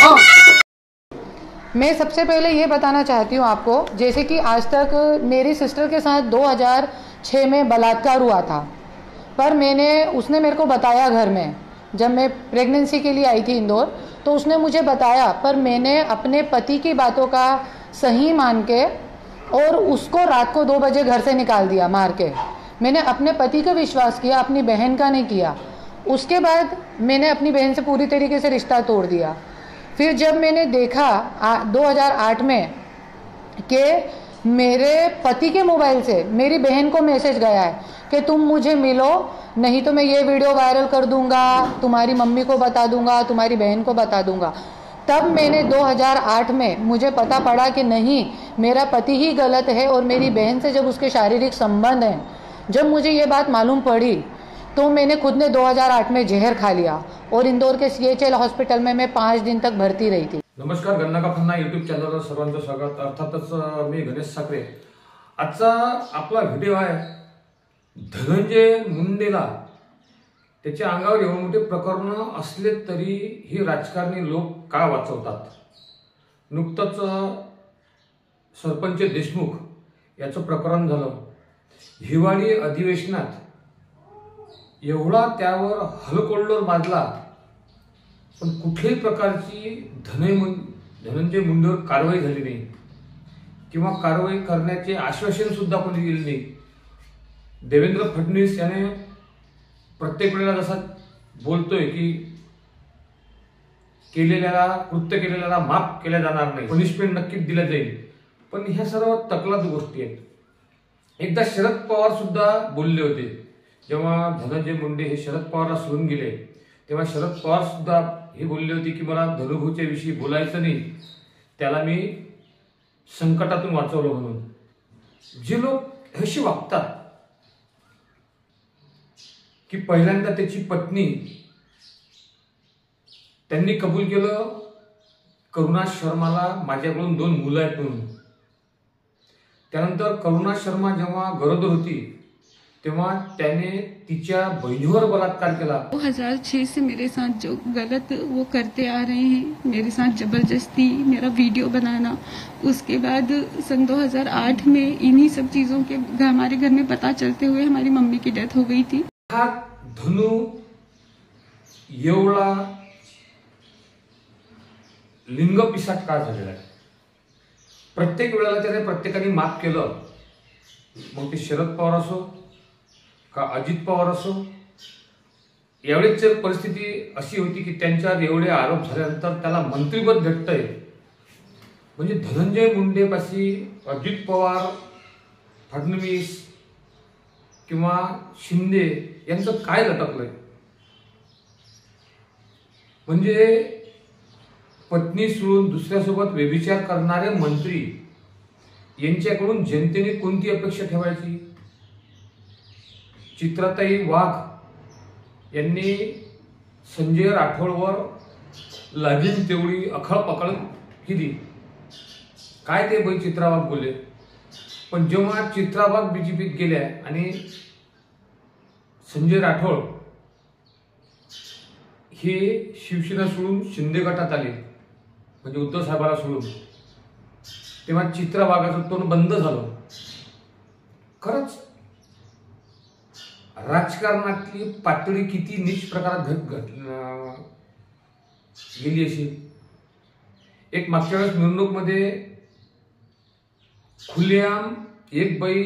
मैं सबसे पहले ये बताना चाहती हूँ आपको, जैसे कि आज तक मेरी सिस्टर के साथ 2006 में बलात्कार हुआ था, पर उसने मेरे को बताया घर में, जब मैं प्रेगनेंसी के लिए आई थी इंदौर, तो उसने मुझे बताया, पर मैंने अपने पति की बातों का सही मान के और उसको रात को 2 बजे घर से निकाल दिया मार के। मैंने अपने पति का विश्वास किया, अपनी बहन का नहीं किया। उसके बाद मैंने अपनी बहन से पूरी तरीके से रिश्ता तोड़ दिया। फिर जब मैंने देखा 2008 में कि मेरे पति के मोबाइल से मेरी बहन को मैसेज गया है कि तुम मुझे मिलो, नहीं तो मैं ये वीडियो वायरल कर दूंगा, तुम्हारी मम्मी को बता दूंगा, तुम्हारी बहन को बता दूंगा। तब मैंने 2008 में मुझे पता पड़ा कि नहीं, मेरा पति ही गलत है, और मेरी बहन से जब उसके शारीरिक संबंध हैं, जब मुझे ये बात मालूम पड़ी तो मैंने खुद ने 2008 में जहर खा लिया और इंदौर के CHL हॉस्पिटल में मैं 5 दिन तक भर्ती रही थी। नमस्कार, गन्ना का फन्ना यूट्यूब चॅनलवर सर्वांचं स्वागत। अर्थातच मी गणेश साखरे। आजचा आपला व्हिडिओ आहे धनंजय मुंडेला त्याच्या अंगावर एवढे मोठे प्रकरण असले तरी ही राजकारणी लोक का वाचवतात। नुकतंच सरपंच देशमुख याचं प्रकरण झालं। हिवाळी अधिवेशनात एवढा त्यावर हलकोल्लोळ माजला, पण कुठल्याही प्रकारची धनंजय मुंडेवर कारवाई झाली नाही किंवा कारवाई करण्याचे आश्वासन सुद्धा कोणी दिले नाही। देवेंद्र फडणवीस याने प्रत्येक वेळेला जसा बोलतोय की कृत्य केलेल्याला माफ केले जाणार नाही, पनिशमेंट नक्कीच दिलं जाईल, पण ह्या सर्व तकलाद गोष्टी आहेत। एकदा शरद पवार सुद्धा बोलले होते, जेव्हा धनंजय मुंडे हे शरद पवारला सोडून गेले तेव्हा शरद पवार सुद्धा हे बोलले होते की मला धनुभाऊच्या विषयी बोलायचं नाही, त्याला मी संकटातून वाचवलं म्हणून। जे लोक अशी वागतात की पहिल्यांदा त्याची पत्नी त्यांनी कबूल केलं करुणा शर्माला माझ्याकडून 2 मुलं आहेत म्हणून। त्यानंतर करुणा शर्मा जेव्हा गरोदर होती तेव्हा त्याने तिच्या बहिणीवर बलात्कार केला। 2006 से मेरे साथ जो गलत वो करते आ रहे हैं, मेरे साथ जबरदस्ती मेरा वीडियो बनाना, उसके बाद सन 2008 में इन्हीं सब चीजों के हमारे घर में पता चलते हुए हमारी मम्मी की डेथ हो गई थी। हा धनु एवढा लिंग पिसाट का झालेला आहे? प्रत्येक वेळेला त्याने प्रत्येकाने माफ केलं, मग ते शरद पवार असो का अजित पवार असो। यावेळेस परिस्थिती अशी होती की त्यांच्यावर एवढे आरोप झाल्यानंतर त्याला मंत्रिपद भेटतंय, म्हणजे धनंजय मुंडेपाशी अजित पवार, फडणवीस किंवा शिंदे यांचं काय लटकलंय? म्हणजे पत्नी सोडून दुसऱ्यासोबत व्यभिचार करणारे मंत्री यांच्याकडून जनतेने कोणती अपेक्षा ठेवायची? चित्राताई वाघ यांनी संजय राठोडवर लागीन तेवढी अखळपकळ केली, काय ते बाई चित्रा वाघ बोलले। पण जेव्हा चित्रा वाघ BJPत गेल्या आणि संजय राठोड हे शिवसेना सोडून शिंदे गटात आले, म्हणजे उद्धव साहेबांना सोडून, तेव्हा चित्रा वाघाचं तोंड बंद झालं। खरंच राजकारणातली पातळी किती नीच प्रकारात गेली अशी। एक मागच्या वेळेस निवडणूकमध्ये खुलेआम एक बाई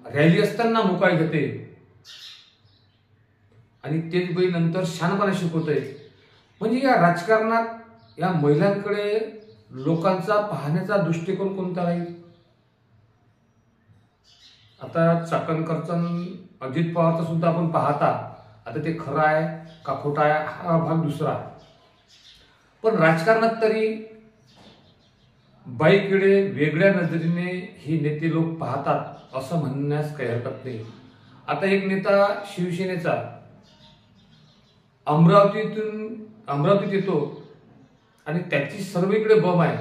रॅली असताना मुकाई घेते आणि तेच बाई नंतर शहाणपणा शिकवते। म्हणजे या राजकारणात या महिलांकडे लोकांचा पाहण्याचा दृष्टिकोन कोणता राहील? आता चाकणकरचा अजित पवारचा सुद्धा आपण पाहता, आता ते खरं आहे का खोटं आहे हा भाग दुसरा, पण राजकारणात तरी बाईकडे वेगळ्या नजरेने ही नेते लोक पाहतात असं म्हणण्यास काही हरकत नाही। आता एक नेता शिवसेनेचा अमरावतीत येतो आणि त्याची सर्वीकडे बम आहे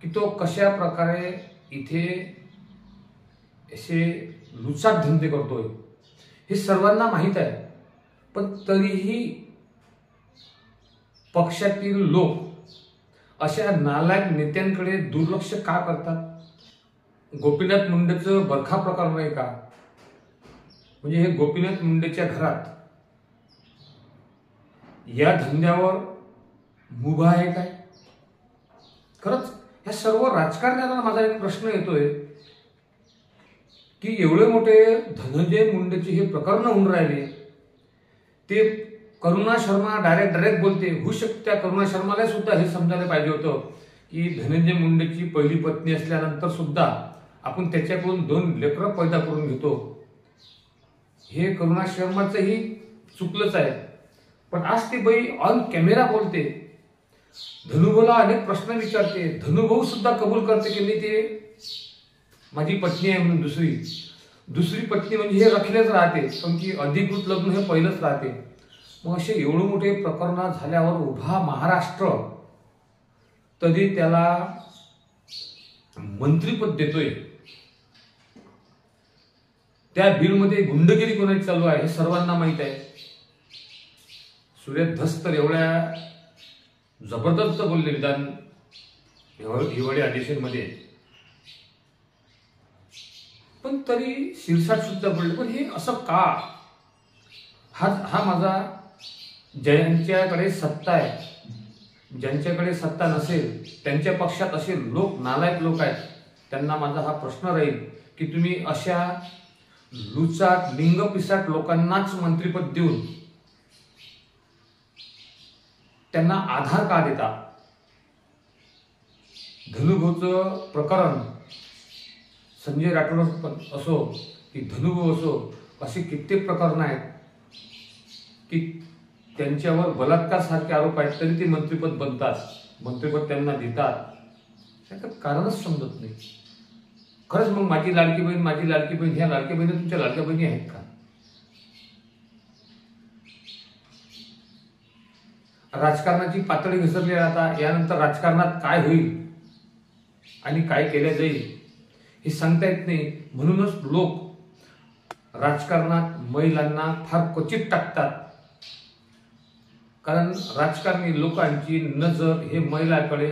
की तो कशा प्रकारे इथे असे लुचाट धंदे करतोय, हे सर्वांना माहित आहे। पण तरीही पक्षातील लोक अशा नालायक नेत्यांकडे दुर्लक्ष का करतात? गोपीनाथ मुंडेचं बरखा प्रकार नाही का? म्हणजे हे गोपीनाथ मुंडेच्या घरात या धंद्यावर मुभा आहे काय? खरंच ह्या सर्व राजकारण्याला माझा एक प्रश्न येतोय की एवढे मोठे धनंजय मुंडेचे हे प्रकरण होऊन राहिले, ते करुणा शर्मा डायरेक्ट बोलते. होऊ शकते त्या करुणा शर्माला सुद्धा हे समजायला पाहिजे होतं की धनंजय मुंडेची पहिली पत्नी असल्यानंतर सुद्धा आपण त्याच्याकडून 2 लेकरं पैदा करून घेतो. हे करुणा शर्माचंही चुकलंच आहे. पण आज ती बाई ऑन कॅमेरा बोलते, धनुभाऊला अनेक प्रश्न विचारते. धनुभाऊ सुद्धा कबूल करते की मी ते माझी पत्नी आहे म्हणून. दुसरी पत्नी म्हणजे हे रखलेच राहते, पण की अधिकृत लग्न हे पहिलंच राहते. मग असे एवढे मोठे प्रकरण झाल्यावर उभा महाराष्ट्र तरी त्याला मंत्रीपद देतोय. त्या बिलमध्ये गुंडगिरी कोणाची चालू आहे हे सर्वांना माहित आहे. सुरेश धस तर एवढ्या जबरदस्त बोलले विधान हिवाळी अधिवेशनमध्ये, पण तरी शिरसाट सुद्धा बोलले. पण हे असं का? हा माझा ज्यांच्याकडे सत्ता आहे, ज्यांच्याकडे सत्ता नसेल, त्यांच्या पक्षात असे लोक नालायक लोक आहेत, त्यांना माझा हा प्रश्न राहील की तुम्ही अशा लुचाट लिंगपिसाट लोकांनाच मंत्रिपद देऊन त्यांना आधार का देता? धनुभाऊचं प्रकरण, संजय राठोड असो की धनुभाऊ असो, असे कित्येक प्रकरण आहेत की त्यांच्यावर बलात्कार सारखे आरोप आहेत, तरी ते मंत्रिपद बनतात, मंत्रिपद त्यांना देतात. त्याचं कारणच समजत नाही. खरंच मग माझी लाडकी बहीण ह्या लाडकी बहिणी तुमच्या लाडक्या बहिणी आहेत का? राजकारणाची पातळी घसरली. आता यानंतर राजकारणात काय होईल आणि काय केलं जाईल हे सांगता येत नाही. म्हणूनच लोक राजकारणात महिलांना फार क्वचित टाकतात, कारण राजकारणी लोकांची नजर हे महिलांकडे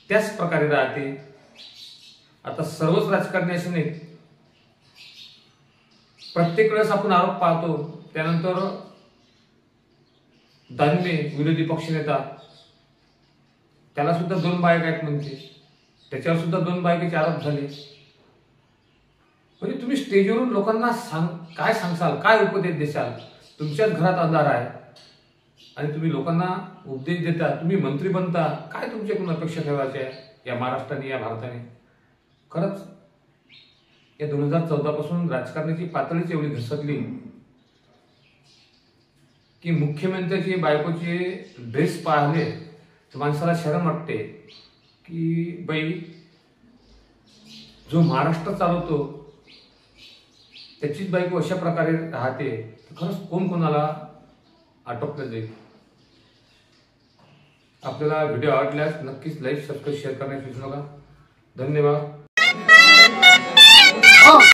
त्याच प्रकारे राहते. आता सर्वच राजकारणी असे नाहीत. प्रत्येक वेळेस आपण आरोप पाहतो. त्यानंतर दानवे विरोधी पक्षनेता, त्याला सुद्धा 2 बायका आहेत म्हणते, त्याच्यावर सुद्धा 2 बायकेचे आरोप झाले. म्हणजे तुम्ही स्टेजवरून लोकांना काय सांगसाल, काय उपदेश देसाल? तुमच्याच घरात अंधार आहे आणि तुम्ही लोकांना उपदेश देता, तुम्ही मंत्री बनता. काय तुमच्याकडून अपेक्षा ठेवायच्या या महाराष्ट्राने, या भारताने? खरंच या 2014 पासून राजकारणाची पातळीच एवढी घसरली की मुख्यमंत्र्याची बायकोचे ड्रेस पाहिले तर माणसाला शरम वाटते की बाई, जो महाराष्ट्र चालवतो त्याचीच बायको अशा प्रकारे राहते, खरंच कोण कोणाला आटोपलं जाईल? आपल्याला व्हिडिओ आवडल्यास नक्कीच लाईक, सबस्क्राईब, शेअर करण्यास विसरू नका. धन्यवाद.